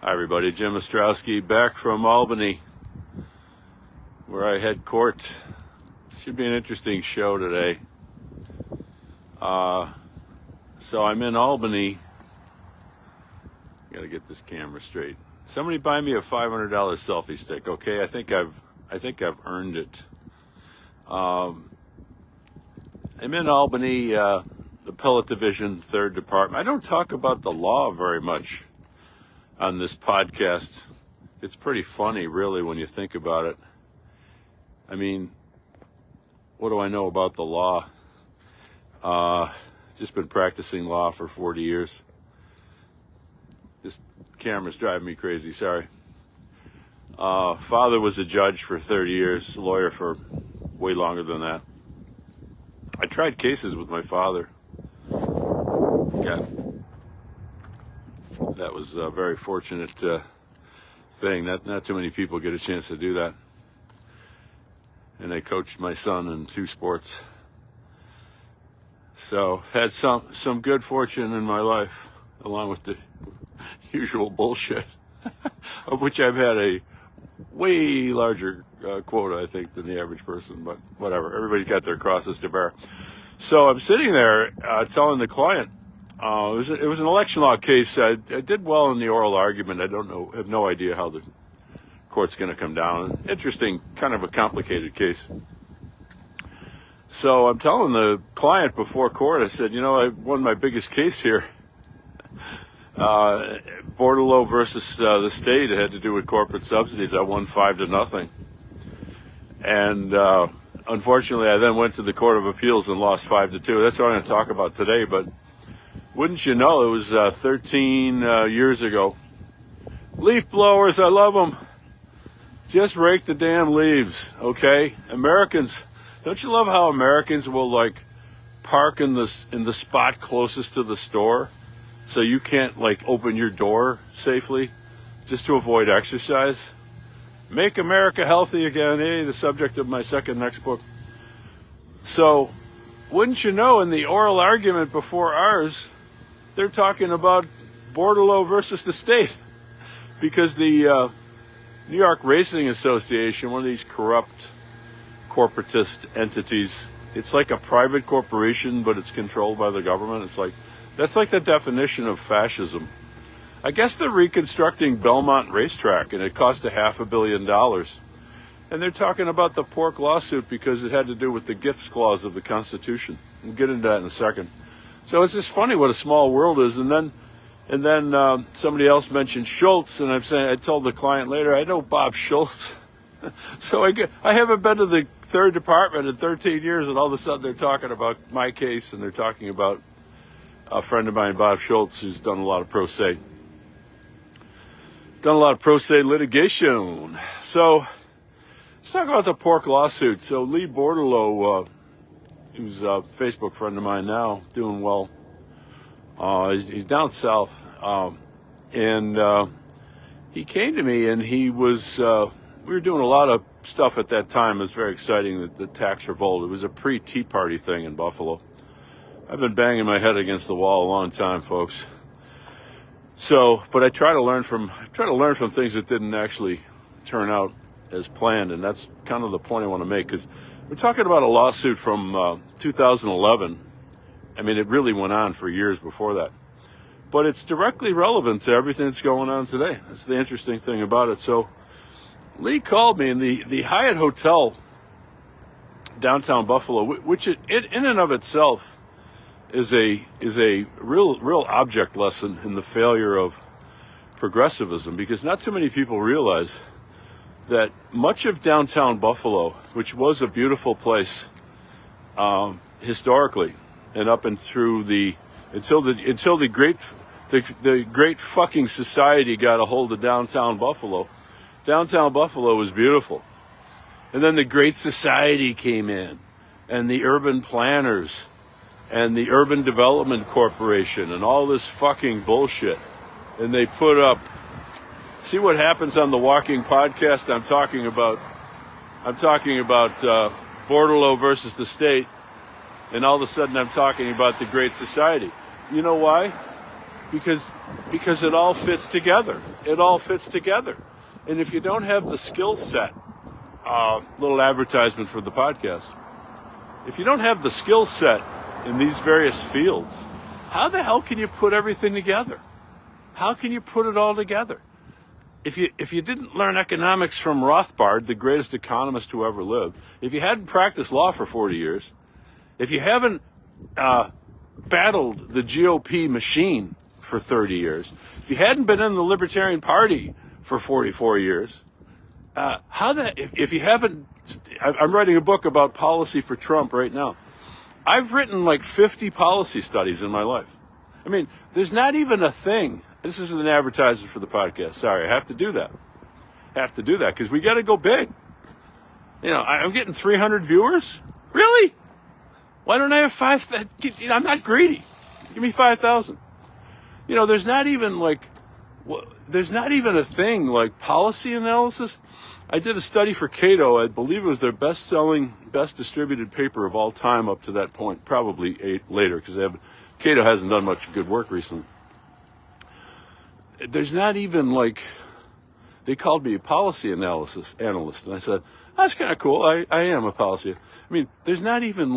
Hi everybody, Jim Ostrowski back from Albany, where I head court. Should be an interesting show today. So I'm in Albany. Gotta get this camera straight. Somebody buy me a $500 selfie stick, okay? I think I've earned it. I'm in Albany, the Appellate Division, 3rd Department. I don't talk about the law very much on this podcast. It's pretty funny, really, when you think about it. I mean, what do I know about the law? Just been practicing law for 40 years. This camera's driving me crazy, sorry. Father was a judge for 30 years, lawyer for way longer than that. I tried cases with my father. That was a very fortunate thing. Not too many people get a chance to do that. And I coached my son in 2 sports. So I've had some good fortune in my life, along with the usual bullshit, of which I've had a way larger quota, I think, than the average person. But whatever, everybody's got their crosses to bear. So I'm sitting there telling the client, it was an election law case. I did well in the oral argument. I have no idea how the court's going to come down. Interesting, kind of a complicated case. So I'm telling the client before court, I said, I won my biggest case here. Bordelot versus the state. It had to do with corporate subsidies. I won 5-0. And unfortunately, I then went to the Court of Appeals and lost 5-2. That's what I'm going to talk about today. But wouldn't you know, it was 13 years ago. Leaf blowers, I love them. Just rake the damn leaves, okay? Americans, don't you love how Americans will park in the spot closest to the store so you can't open your door safely just to avoid exercise? Make America healthy again, the subject of my next book. So, wouldn't you know, in the oral argument before ours, they're talking about Bordelot versus the state, because the New York Racing Association, one of these corrupt corporatist entities, it's like a private corporation, but it's controlled by the government. That's like the definition of fascism. I guess they're reconstructing Belmont Racetrack, and it cost $500 million. And they're talking about the pork lawsuit because it had to do with the gifts clause of the Constitution. We'll get into that in a second. So it's just funny what a small world is. And then somebody else mentioned Schultz, and I told the client later, I know Bob Schultz. So I haven't been to the 3rd Department in 13 years, and all of a sudden they're talking about my case, and they're talking about a friend of mine, Bob Schultz, who's done a lot of pro se litigation. So let's talk about the pork lawsuit. So Lee Bordelot, who's a Facebook friend of mine now, doing well. He's down south, and he came to me, and he was. We were doing a lot of stuff at that time. It was very exciting. The tax revolt. It was a pre-Tea Party thing in Buffalo. I've been banging my head against the wall a long time, folks. So, but I try to learn from things that didn't actually turn out as planned, and that's kind of the point I want to make, because we're talking about a lawsuit from 2011. I mean, it really went on for years before that. But it's directly relevant to everything that's going on today. That's the interesting thing about it. So Lee called me, and the Hyatt Hotel, downtown Buffalo, which in and of itself is a real object lesson in the failure of progressivism, because not too many people realize that much of downtown Buffalo, which was a beautiful place historically, and up and through until the great fucking society got a hold of downtown Buffalo. Downtown Buffalo was beautiful. And then the Great Society came in, and the urban planners, and the Urban Development Corporation, and all this fucking bullshit. And they put up, see what happens on the Walking Podcast? I'm talking about Bordelot versus the state, and all of a sudden I'm talking about the Great Society. You know why? because it all fits together. It all fits together. And if you don't have the skill set, little advertisement for the podcast. If you don't have the skill set in these various fields, how the hell can you put everything together? How can you put it all together? If you didn't learn economics from Rothbard, the greatest economist who ever lived, if you hadn't practiced law for 40 years, if you haven't battled the GOP machine for 30 years, if you hadn't been in the Libertarian Party for 44 years, if you haven't, I'm writing a book about policy for Trump right now. I've written like 50 policy studies in my life. I mean, there's not even a thing. This is an advertisement for the podcast. Sorry, I have to do that. Because we got to go big. You know, I'm getting 300 viewers. Really? Why don't I have 5? I'm not greedy. Give me 5,000. You know, there's not even a thing like policy analysis. I did a study for Cato. I believe it was their best-selling, best distributed paper of all time up to that point. Probably later, because Cato hasn't done much good work recently. There's not even they called me a policy analyst, and I said, that's kind of cool. I am a policy. I mean, there's not even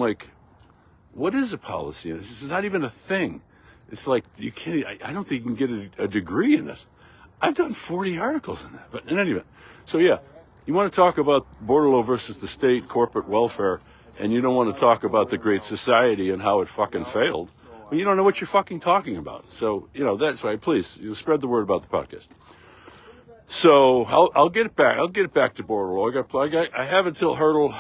what is a policy? It's not even a thing. It's like you can't. I don't think you can get a degree in it. I've done 40 articles in that. But in any event, so yeah, you want to talk about border law versus the state, corporate welfare, and you don't want to talk about the Great Society and how it fucking failed. Well, you don't know what you're fucking talking about. So, you know, that's why, please, you spread the word about the podcast. So I'll get it back. I'll get it back to border law. I have until Hurdle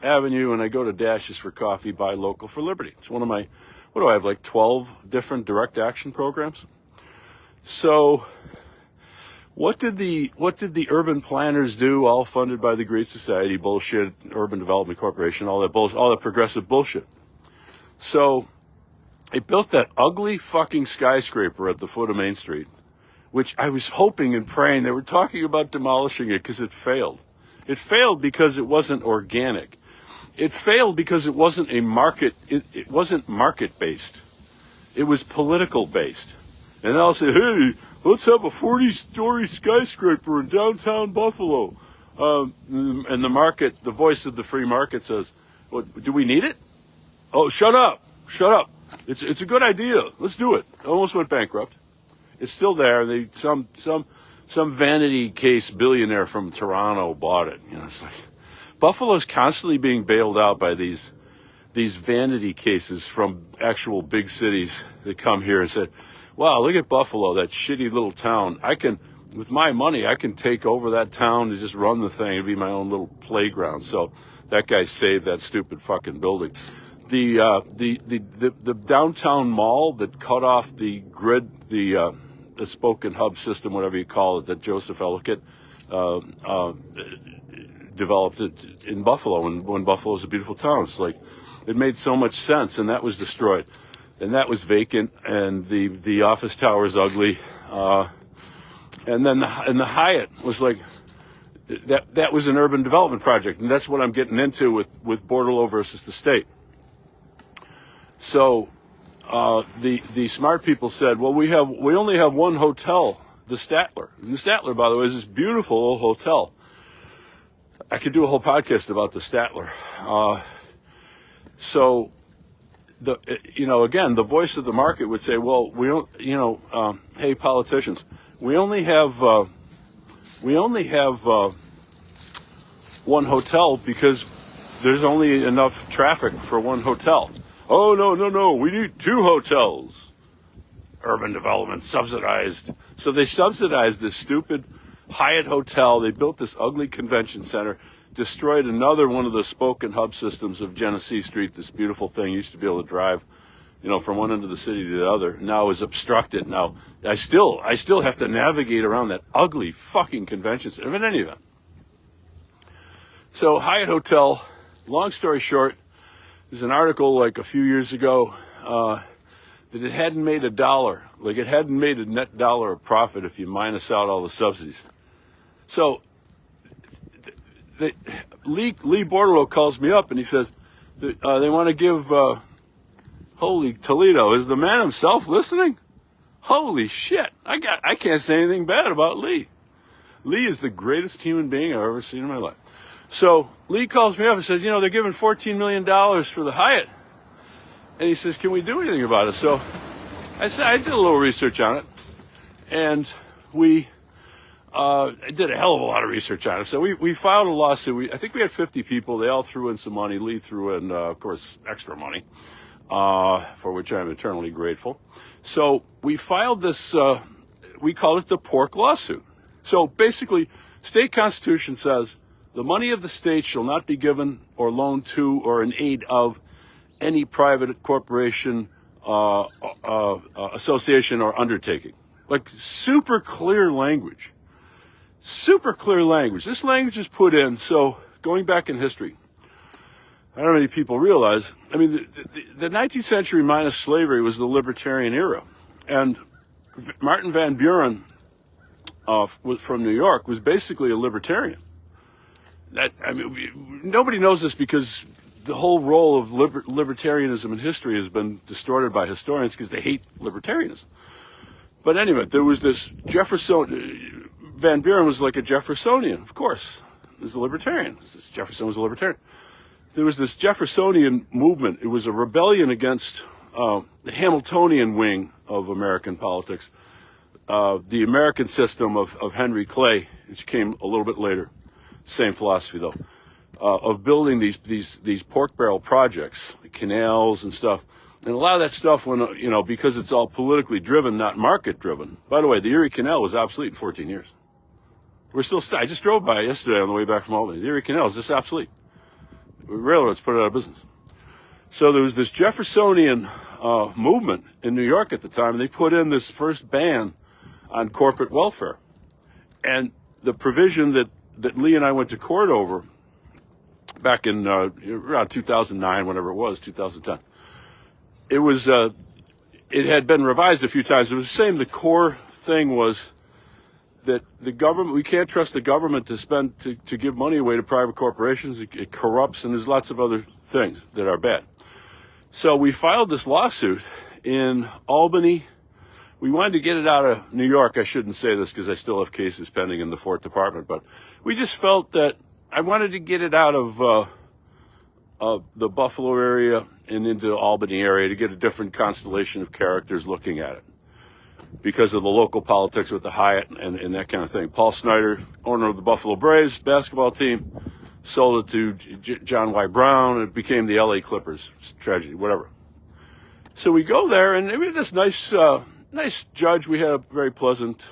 Avenue, and I go to Dashes for coffee, buy local for liberty. It's one of my, what do I have, 12 different direct action programs? So what did the urban planners do, all funded by the Great Society, bullshit, Urban Development Corporation, all that progressive bullshit? So they built that ugly fucking skyscraper at the foot of Main Street, which I was hoping and praying they were talking about demolishing it because it failed. It failed because it wasn't organic. It failed because it wasn't a market. It wasn't market-based. It was political-based. And they'll say, hey, let's have a 40-story skyscraper in downtown Buffalo. And the market, the voice of the free market says, well, do we need it? Oh, shut up. It's a good idea. Let's do it. Almost went bankrupt. It's still there. Some vanity case billionaire from Toronto bought it. You know, it's like Buffalo's constantly being bailed out by these vanity cases from actual big cities that come here and said, wow, look at Buffalo, that shitty little town. With my money, I can take over that town and just run the thing. It'd be my own little playground. So that guy saved that stupid fucking building. The downtown mall that cut off the grid, the spoken hub system, whatever you call it, that Joseph Ellicott developed it in Buffalo, when Buffalo is a beautiful town. It's like, it made so much sense, and that was destroyed. And that was vacant, and the office tower is ugly. And then the Hyatt was like, that was an urban development project, and that's what I'm getting into with border law versus the state. So the smart people said, well, we only have one hotel, the Statler. And the Statler, by the way, is this beautiful old hotel. I could do a whole podcast about the Statler. So again, the voice of the market would say, well, we don't, hey, politicians, we only have one hotel because there's only enough traffic for one hotel. Oh, no, we need 2 hotels. Urban development subsidized. So they subsidized this stupid Hyatt hotel. They built this ugly convention center, destroyed another one of the spoke and hub systems of Genesee Street, this beautiful thing. You used to be able to drive, from one end of the city to the other. Now is obstructed. Now, I still have to navigate around that ugly fucking convention center. In any event. So Hyatt Hotel, long story short, there's an article a few years ago that it hadn't made a dollar. It hadn't made a net dollar of profit if you minus out all the subsidies. So Lee Bordelot calls me up and he says they want to give holy Toledo, is the man himself listening? Holy shit! I can't say anything bad about Lee. Lee is the greatest human being I've ever seen in my life. So Lee calls me up and says, they're giving $14 million for the Hyatt. And he says, can we do anything about it? So I said, I did a little research on it. And I did a hell of a lot of research on it. So we filed a lawsuit. I think we had 50 people. They all threw in some money. Lee threw in, of course, extra money, for which I'm eternally grateful. So we filed this, we called it the pork lawsuit. So basically, state constitution says the money of the state shall not be given or loaned to or in aid of any private corporation, association, or undertaking. Like super clear language. Super clear language. This language is put in, so going back in history, I don't know how many people realize, the 19th century minus slavery was the libertarian era. And Martin Van Buren, from New York, was basically a libertarian. Nobody knows this because the whole role of libertarianism in history has been distorted by historians because they hate libertarianism. But anyway, there was this Van Buren was like a Jeffersonian, of course. He was a libertarian. Jefferson was a libertarian. There was this Jeffersonian movement. It was a rebellion against the Hamiltonian wing of American politics, the American system of Henry Clay, which came a little bit later. Same philosophy, though, of building these pork barrel projects, the canals and stuff. And a lot of that stuff, because it's all politically driven, not market driven. By the way, the Erie Canal was obsolete in 14 years. We're still, I just drove by it yesterday on the way back from Albany. The Erie Canal is just obsolete. Railroads put it out of business. So there was this Jeffersonian movement in New York at the time, and they put in this first ban on corporate welfare. And the provision that Lee and I went to court over back in around 2009, whenever it was, 2010, it had been revised a few times. It was the same. The core thing was that the government, we can't trust the government to give money away to private corporations. It corrupts, and there's lots of other things that are bad. So we filed this lawsuit in Albany. We wanted to get it out of New York. I shouldn't say this because I still have cases pending in the 4th Department, but we just felt that I wanted to get it out of the Buffalo area and into the Albany area to get a different constellation of characters looking at it because of the local politics with the Hyatt and that kind of thing. Paul Snyder, owner of the Buffalo Braves basketball team, sold it to John Y. Brown, and it became the LA Clippers. It's a tragedy, whatever. So we go there, and we had this nice judge. We had a very pleasant,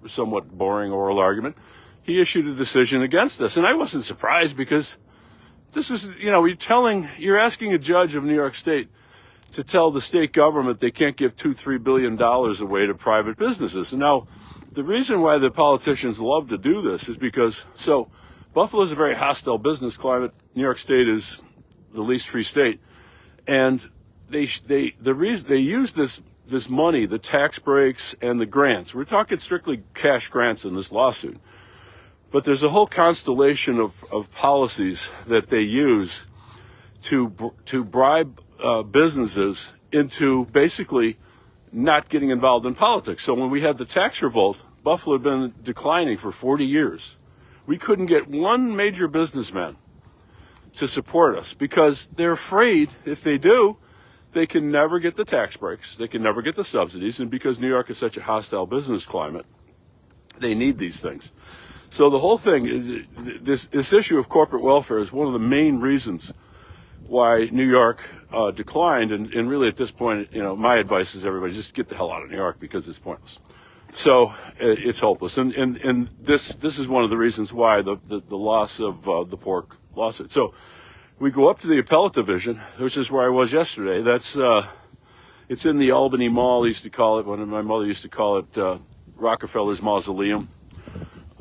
somewhat boring oral argument. He issued a decision against us, and I wasn't surprised because this was, you're asking a judge of New York State to tell the state government they can't give $2-3 billion away to private businesses. And now, the reason why the politicians love to do this is because, Buffalo is a very hostile business climate. New York State is the least free state, and they use this money, the tax breaks and the grants. We're talking strictly cash grants in this lawsuit. But there's a whole constellation of policies that they use to bribe businesses into basically not getting involved in politics. So when we had the tax revolt, Buffalo had been declining for 40 years. We couldn't get one major businessman to support us because they're afraid if they do, they can never get the tax breaks. They can never get the subsidies. And because New York is such a hostile business climate, they need these things. So the whole thing, this issue of corporate welfare is one of the main reasons why New York declined. And really at this point, my advice is everybody just get the hell out of New York because it's pointless. So it's hopeless. And this is one of the reasons why the loss of the pork lawsuit. So we go up to the appellate division, which is where I was yesterday. That's it's in the Albany Mall. They used to call it, my mother used to call it Rockefeller's Mausoleum.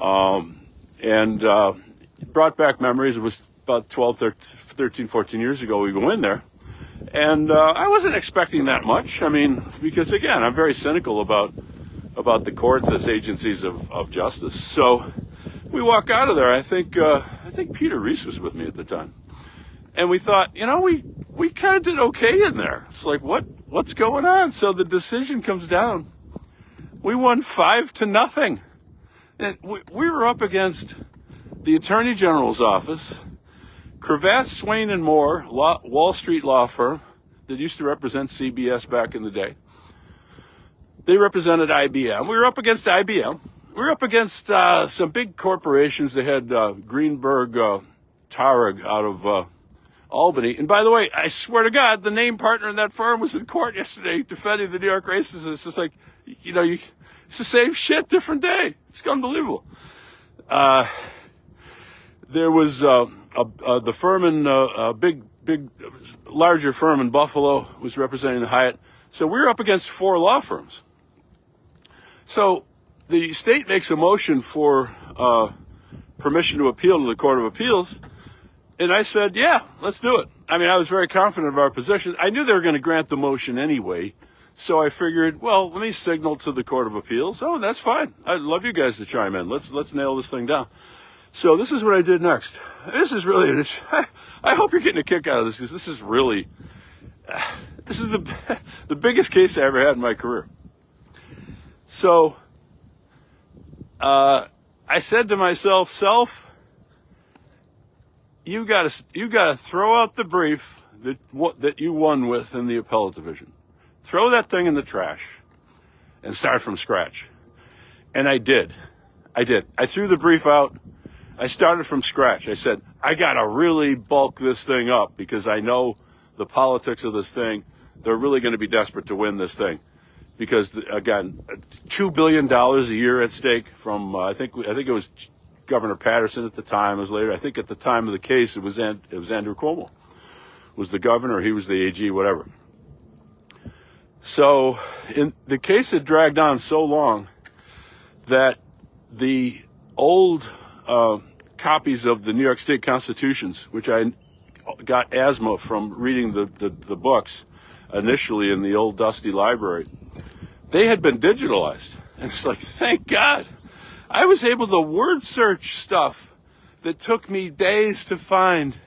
And it brought back memories. It was about 13, 14 years ago we go in there. And I wasn't expecting that much. Because again, I'm very cynical about the courts as agencies of justice. So we walk out of there. I think Peter Reese was with me at the time. And we thought, we kind of did okay in there. It's like, what what's going on? So the decision comes down. We won 5-0. And we were up against the Attorney General's office, Cravath, Swain and Moore, Wall Street law firm that used to represent CBS back in the day. They represented IBM. We were up against IBM. We were up against some big corporations. They had Greenberg Tarag out of Albany. And by the way, I swear to God, the name partner in that firm was in court yesterday defending the New York races. It's just like, it's the same shit, different day. It's unbelievable. There was the firm in a big, larger firm in Buffalo was representing the Hyatt. So we were up against 4 law firms. So the state makes a motion for permission to appeal to the Court of Appeals. And I said, yeah, let's do it. I mean, I was very confident of our position. I knew they were going to grant the motion anyway. So I figured, well, let me signal to the Court of Appeals. Oh, that's fine. I'd love you guys to chime in. Let's nail this thing down. So this is what I did next. This is really, I hope you're getting a kick out of this, because this is really, this is the biggest case I ever had in my career. So I said to myself, you got to throw out the brief that you won with in the appellate division. Throw that thing in the trash and start from scratch. And I did. I threw the brief out. I started from scratch. I said, I got to really bulk this thing up, because I know the politics of this thing. They're really going to be desperate to win this thing, because, again, $2 billion a year at stake from, I think it was Governor Patterson at the time. It was later. I think at the time of the case, it was Andrew Cuomo was the governor. He was the AG, whatever. So the case had dragged on so long that the old copies of the New York State Constitutions, which I got asthma from reading the books initially in the old dusty library, they had been digitalized. And it's like, thank God. I was able to word search stuff that took me days to find.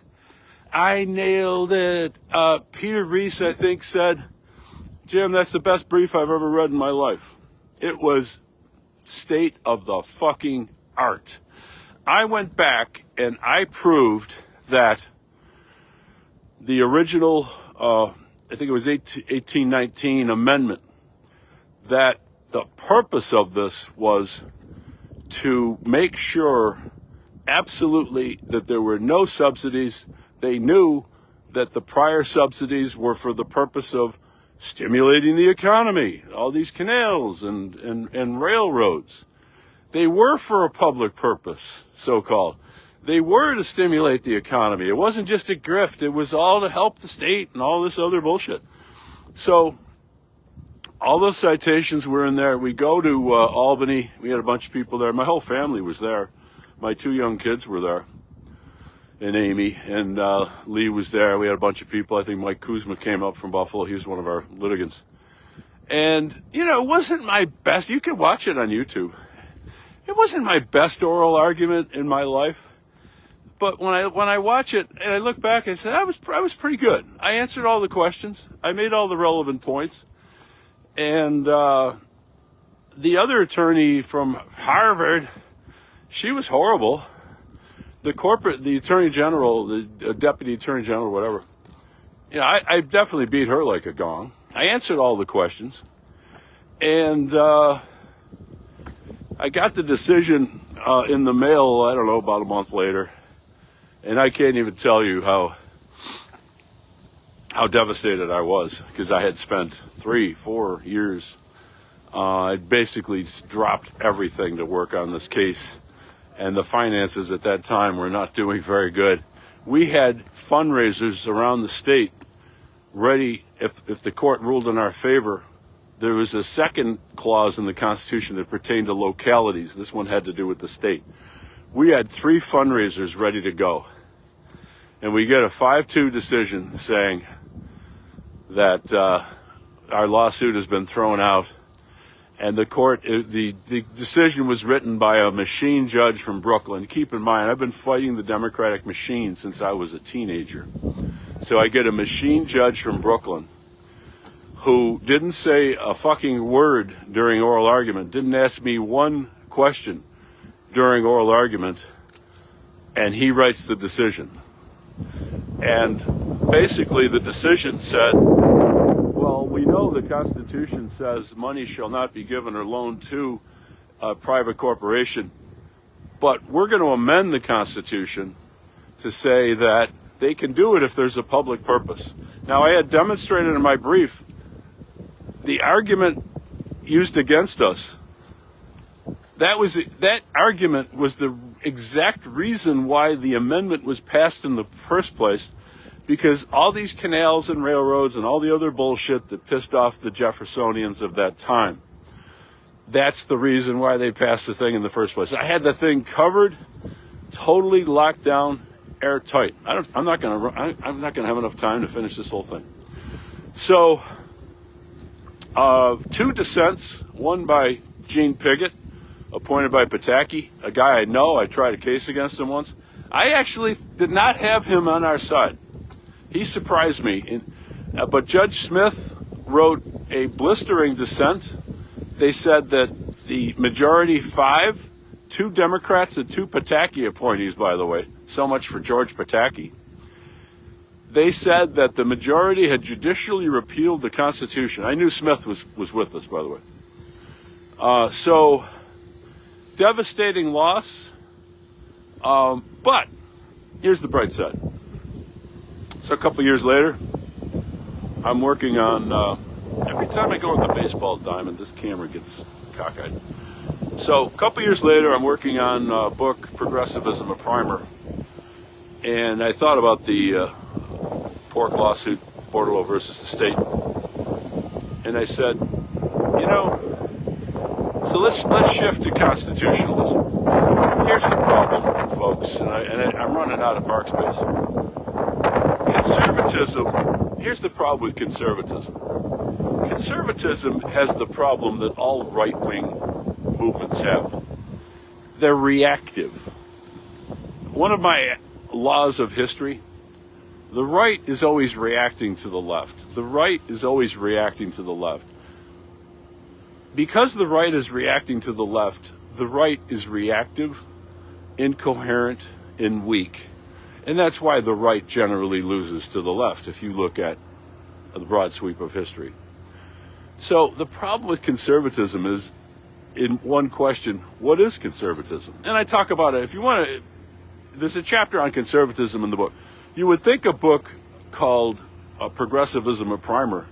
I nailed it. Peter Reese, I think, said, Jim, that's the best brief I've ever read in my life. It was state of the fucking art. I went back and I proved that the original, I think it was 1819 amendment, that the purpose of this was to make sure absolutely that there were no subsidies. They knew that the prior subsidies were for the purpose of stimulating the economy, all these canals and railroads. They were for a public purpose, so-called. They were to stimulate the economy. It wasn't just a grift. It was all to help the state and all this other bullshit. So all those citations were in there. We go to Albany. We had a bunch of people there. My whole family was there. My 2 young kids were there. And Amy and Lee was there. We had a bunch of people. I think Mike Kuzma came up from Buffalo. He was one of our litigants. And, it wasn't my best. You can watch it on YouTube. It wasn't my best oral argument in my life. But when I watch it and I look back, I said, I was pretty good. I answered all the questions. I made all the relevant points. And the other attorney from Harvard, she was horrible. The attorney general, the deputy attorney general, whatever, I definitely beat her like a gong. I answered all the questions. And I got the decision in the mail, I don't know, about a month later. And I can't even tell you how devastated I was, because I had spent 3-4 years. I basically dropped everything to work on this case. And the finances at that time were not doing very good. We had fundraisers around the state ready if the court ruled in our favor. There was a second clause in the Constitution that pertained to localities. This one had to do with the state. We had 3 fundraisers ready to go. And we get a 5-2 decision saying that our lawsuit has been thrown out. And the court, the decision was written by a machine judge from Brooklyn. Keep in mind, I've been fighting the Democratic machine since I was a teenager. So I get a machine judge from Brooklyn who didn't say a fucking word during oral argument, didn't ask me one question during oral argument, and he writes the decision. And basically the decision said, well, we know the Constitution says money shall not be given or loaned to a private corporation, but we're going to amend the Constitution to say that they can do it if there's a public purpose. Now, I had demonstrated in my brief the argument used against us. That argument was the exact reason why the amendment was passed in the first place, because all these canals and railroads and all the other bullshit that pissed off the Jeffersonians of that time. That's the reason why they passed the thing in the first place. I had the thing covered, totally locked down, airtight. I'm not going to have enough time to finish this whole thing. So, 2 dissents, one by Gene Piggott, appointed by Pataki, a guy I know. I tried a case against him once. I actually did not have him on our side. He surprised me. But Judge Smith wrote a blistering dissent. They said that the majority 5, 2 Democrats and 2 Pataki appointees, by the way, so much for George Pataki. They said that the majority had judicially repealed the Constitution. I knew Smith was with us, by the way. So, devastating loss. But here's the bright side. So a couple years later, I'm working on, every time I go on the baseball diamond, this camera gets cockeyed. So a couple years later, I'm working on a book, Progressivism, a Primer. And I thought about the pork lawsuit, Bordelot versus the state. And I said, so let's shift to constitutionalism. Here's the problem, folks, and I'm running out of park space. Conservatism, here's the problem with conservatism. Conservatism has the problem that all right-wing movements have. They're reactive. One of my laws of history, the right is always reacting to the left. The right is always reacting to the left. Because the right is reacting to the left, the right is reactive, incoherent, and weak. And that's why the right generally loses to the left, if you look at the broad sweep of history. So the problem with conservatism is, in one question, what is conservatism? And I talk about it. If you want to, there's a chapter on conservatism in the book. You would think a book called Progressivism, a Primer,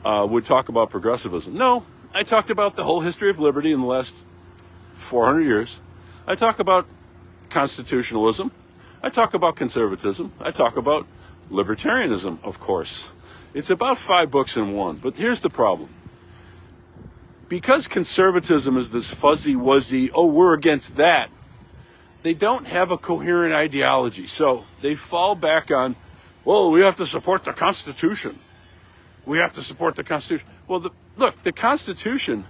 would talk about progressivism. No, I talked about the whole history of liberty in the last 400 years. I talk about constitutionalism. I talk about conservatism. I talk about libertarianism, of course. It's about 5 books in one. But here's the problem. Because conservatism is this fuzzy-wuzzy, oh, we're against that, they don't have a coherent ideology. So they fall back on, well, we have to support the Constitution. We have to support the Constitution. Well, look, the Constitution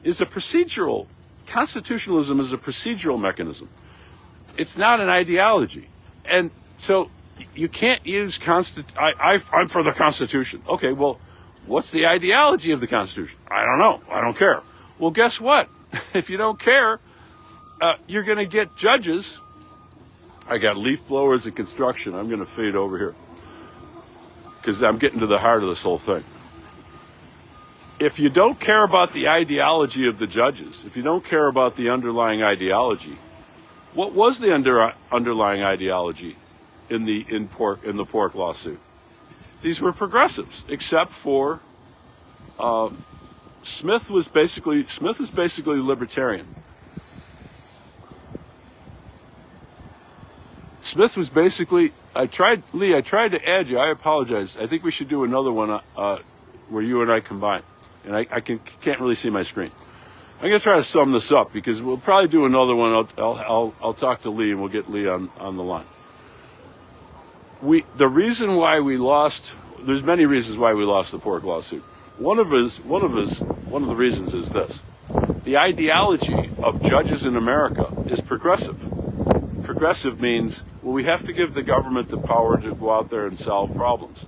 is a procedural. Constitutionalism is a procedural mechanism. It's not an ideology. And so you can't use I'm for the Constitution. Okay, well, what's the ideology of the Constitution? I don't know. I don't care. Well, guess what? If you don't care, you're going to get judges. I got leaf blowers and construction. I'm going to fade over here because I'm getting to the heart of this whole thing. If you don't care about the ideology of the judges, if you don't care about the underlying ideology, what was the underlying ideology in the pork lawsuit? These were progressives, except for Smith was basically libertarian. Smith was basically. I tried to add you. I apologize. I think we should do another one where you and I combine, and I can't really see my screen. I'm going to try to sum this up because we'll probably do another one. I'll talk to Lee and we'll get Lee on the line. The reason why we lost. There's many reasons why we lost the pork lawsuit. One of the reasons is this: the ideology of judges in America is progressive. Progressive means, well, we have to give the government the power to go out there and solve problems.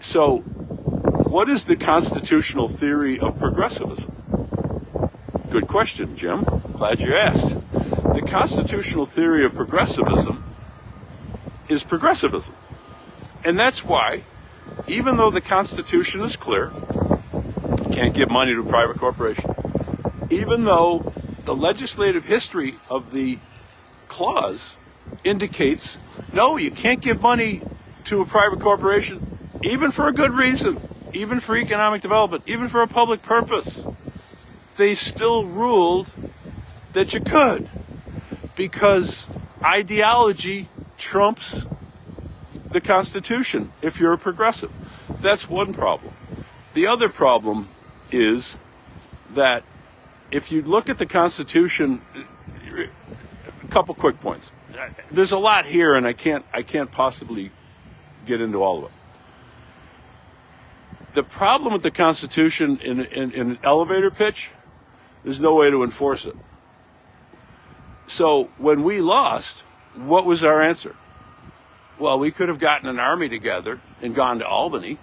So What is the constitutional theory of progressivism? Good question, Jim. Glad you asked. The constitutional theory of progressivism is progressivism. And that's why, even though the Constitution is clear, you can't give money to a private corporation, even though the legislative history of the clause indicates, no, you can't give money to a private corporation, even for a good reason, even for economic development, even for a public purpose, they still ruled that you could, because ideology trumps the Constitution if you're a progressive. That's one problem. The other problem is that if you look at the Constitution, a couple quick points. There's a lot here, and I can't possibly get into all of it. The problem with the Constitution in an elevator pitch, there's no way to enforce it. So when we lost, what was our answer? Well, we could have gotten an army together and gone to Albany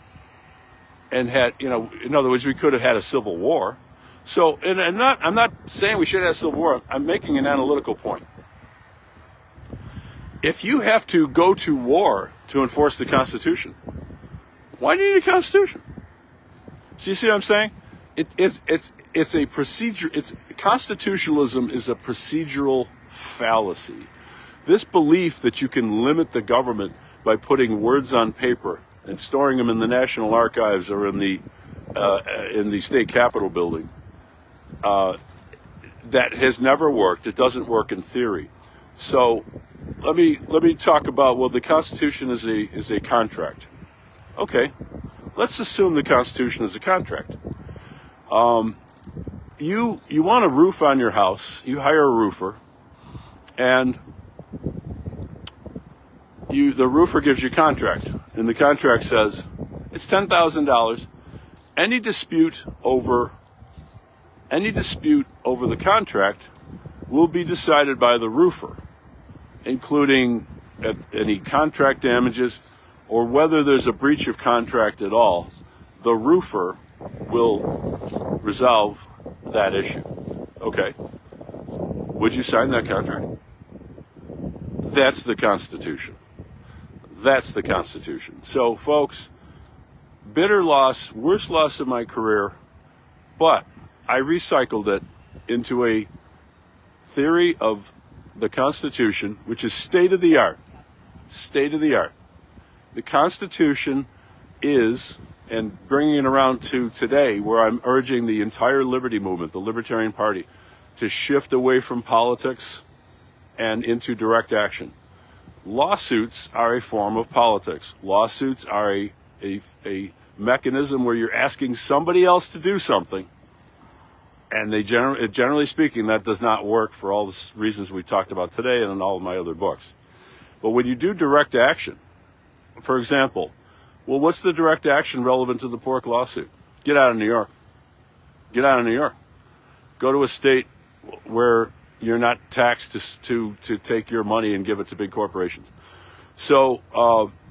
and had, in other words, we could have had a civil war. So, and I'm not saying we should have a civil war. I'm making an analytical point. If you have to go to war to enforce the Constitution, why do you need a Constitution? So you see what I'm saying? It's a procedure. Constitutionalism is a procedural fallacy. This belief that you can limit the government by putting words on paper and storing them in the National Archives or in the state capitol building, that has never worked. It doesn't work in theory. So let me talk about, well, the Constitution is a contract. Okay, let's assume the Constitution is a contract. You want a roof on your house. You hire a roofer, and the roofer gives you a contract, and the contract says it's $10,000. Any dispute over the contract will be decided by the roofer, including any contract damages or whether there's a breach of contract at all. The roofer will resolve that issue. Okay. Would you sign that contract? That's the Constitution. That's the Constitution. So, folks, bitter loss, worst loss of my career, but I recycled it into a theory of the Constitution, which is state of the art. State of the art. The Constitution is, and bringing it around to today, where I'm urging the entire liberty movement, the Libertarian Party, to shift away from politics and into direct action. Lawsuits are a form of politics. Lawsuits are a mechanism where you're asking somebody else to do something, and generally speaking, that does not work for all the reasons we talked about today and in all of my other books. But when you do direct action, for example, well, what's the direct action relevant to the pork lawsuit? Get out of New York. Get out of New York. Go to a state where you're not taxed to take your money and give it to big corporations. So,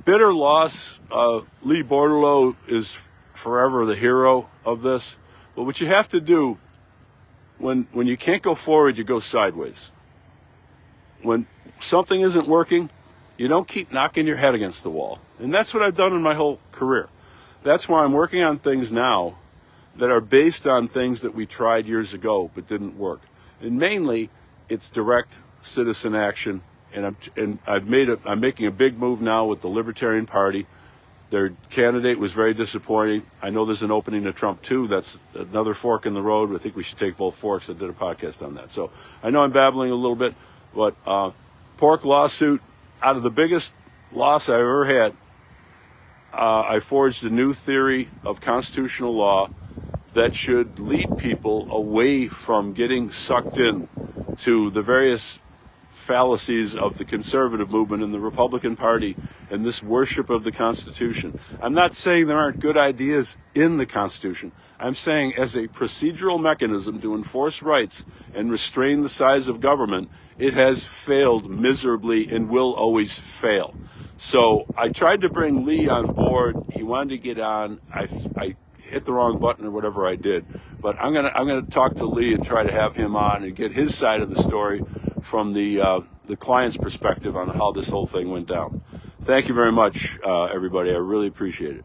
bitter loss. Lee Bordelot is forever the hero of this. But what you have to do when you can't go forward, you go sideways. When something isn't working, you don't keep knocking your head against the wall. And that's what I've done in my whole career. That's why I'm working on things now that are based on things that we tried years ago but didn't work. And mainly, it's direct citizen action. And I'm making a big move now with the Libertarian Party. Their candidate was very disappointing. I know there's an opening to Trump too. That's another fork in the road. I think we should take both forks. I did a podcast on that. So I know I'm babbling a little bit, but pork lawsuit, out of the biggest loss I ever had, I forged a new theory of constitutional law that should lead people away from getting sucked in to the various fallacies of the conservative movement and the Republican Party and this worship of the Constitution. I'm not saying there aren't good ideas in the Constitution. I'm saying as a procedural mechanism to enforce rights and restrain the size of government, it has failed miserably and will always fail. So I tried to bring Lee on board. He wanted to get on. I hit the wrong button or whatever I did. But I'm gonna talk to Lee and try to have him on and get his side of the story from the client's perspective on how this whole thing went down. Thank you very much, everybody. I really appreciate it.